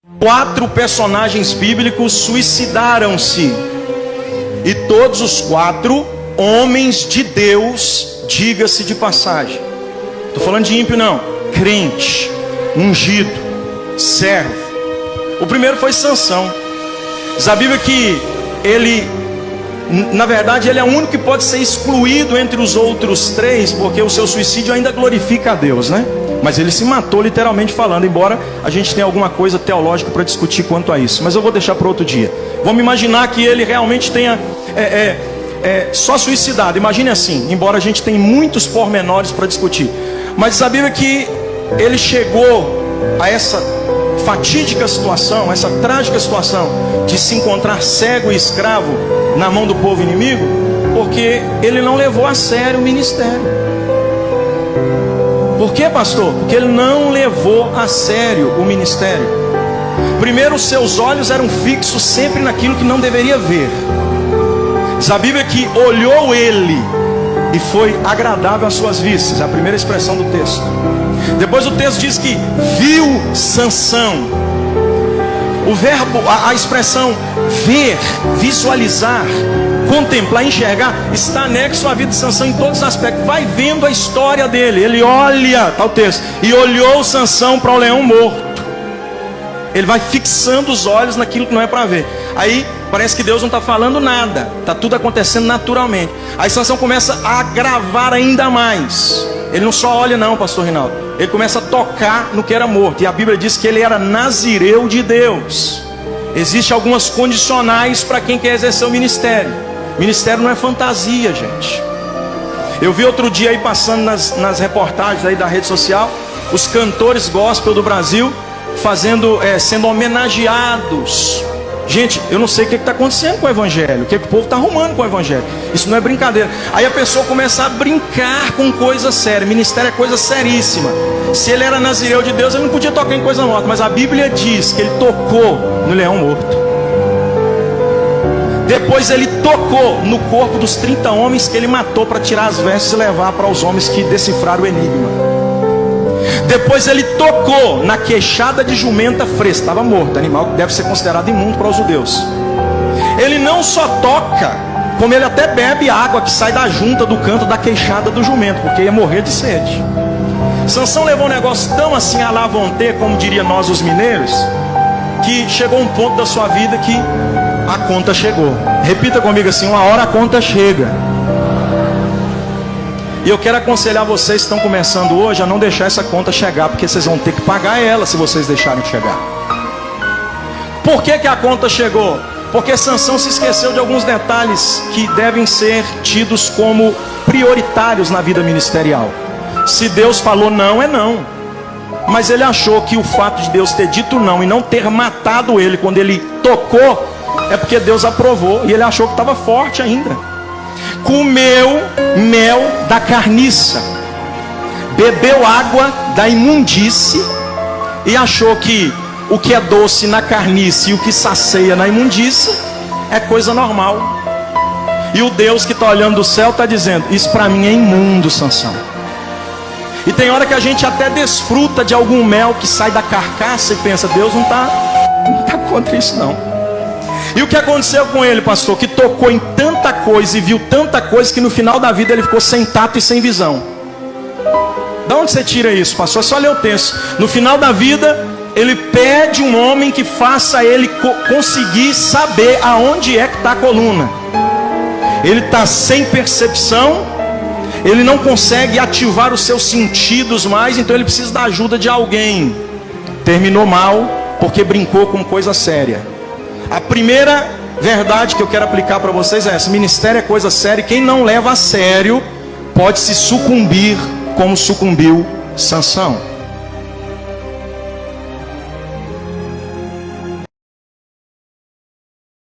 4 personagens bíblicos suicidaram-se. E todos os 4 homens de Deus, diga-se de passagem. Estou falando de ímpio não, crente, ungido, servo. O primeiro foi Sansão. Diz a Bíblia que ele, na verdade, ele é o único que pode ser excluído entre os outros 3, porque o seu suicídio ainda glorifica a Deus, né? Mas ele se matou literalmente falando, embora a gente tenha alguma coisa teológica para discutir quanto a isso. Mas eu vou deixar para outro dia. Vamos imaginar que ele realmente tenha só suicidado. Imagine assim, embora a gente tenha muitos pormenores para discutir. Mas diz a Bíblia que ele chegou a essa fatídica situação, essa trágica situação de se encontrar cego e escravo na mão do povo inimigo, porque ele não levou a sério o ministério. Por quê, pastor? Porque ele não levou a sério o ministério. Primeiro, os seus olhos eram fixos sempre naquilo que não deveria ver. Diz a Bíblia que olhou ele e foi agradável às suas vistas. É a primeira expressão do texto. Depois o texto diz que viu Sansão. O verbo, a expressão ver, visualizar, contemplar, enxergar, está anexo à vida de Sansão em todos os aspectos. Vai vendo a história dele. Ele olha, está o texto, e olhou Sansão para o leão morto. Ele vai fixando os olhos naquilo que não é para ver. Aí parece que Deus não está falando nada, está tudo acontecendo naturalmente. Aí Sansão começa a agravar ainda mais. Ele não só olha não, pastor Rinaldo, ele começa a tocar no que era morto. E a Bíblia diz que ele era nazireu de Deus. Existem algumas condicionais para quem quer exercer o ministério. Ministério não é fantasia, gente. Eu vi outro dia aí passando nas reportagens aí da rede social, os cantores gospel do Brasil sendo homenageados. Gente, eu não sei o que está acontecendo com o evangelho, o que o povo está arrumando com o evangelho. Isso não é brincadeira. Aí a pessoa começa a brincar com coisa séria. Ministério é coisa seríssima. Se ele era nazireu de Deus, ele não podia tocar em coisa morta. Mas a Bíblia diz que ele tocou no leão morto. Depois ele tocou no corpo dos 30 homens que ele matou para tirar as vestes e levar para os homens que decifraram o enigma. Depois ele tocou na queixada de jumenta fresca. Estava morto, animal que deve ser considerado imundo para os judeus. Ele não só toca, como ele até bebe água que sai da junta do canto da queixada do jumento, porque ia morrer de sede. Sansão levou um negócio tão assim à la vontade, como diria nós os mineiros, que chegou um ponto da sua vida que a conta chegou. Repita comigo assim: uma hora a conta chega. E eu quero aconselhar vocês que estão começando hoje a não deixar essa conta chegar, porque vocês vão ter que pagar ela se vocês deixarem de chegar. Por que a conta chegou? Porque Sansão se esqueceu de alguns detalhes que devem ser tidos como prioritários na vida ministerial. Se Deus falou não, é não. Mas ele achou que o fato de Deus ter dito não e não ter matado ele quando ele tocou, é porque Deus aprovou, e ele achou que estava forte ainda. Comeu mel da carniça, bebeu água da imundície e achou que o que é doce na carniça e o que sacia na imundície é coisa normal. E o Deus que está olhando do céu está dizendo: isso para mim é imundo, Sansão. E tem hora que a gente até desfruta de algum mel que sai da carcaça e pensa: Deus não está contra isso não. E o que aconteceu com ele, pastor? Que tocou em tanta coisa e viu tanta coisa que no final da vida ele ficou sem tato e sem visão. Da onde você tira isso, pastor? É só ler o texto. No final da vida, ele pede um homem que faça ele conseguir saber aonde é que está a coluna. Ele está sem percepção, ele não consegue ativar os seus sentidos mais, então ele precisa da ajuda de alguém. Terminou mal, porque brincou com coisa séria. A primeira verdade que eu quero aplicar para vocês é essa: ministério é coisa séria, e quem não leva a sério pode se sucumbir como sucumbiu Sansão.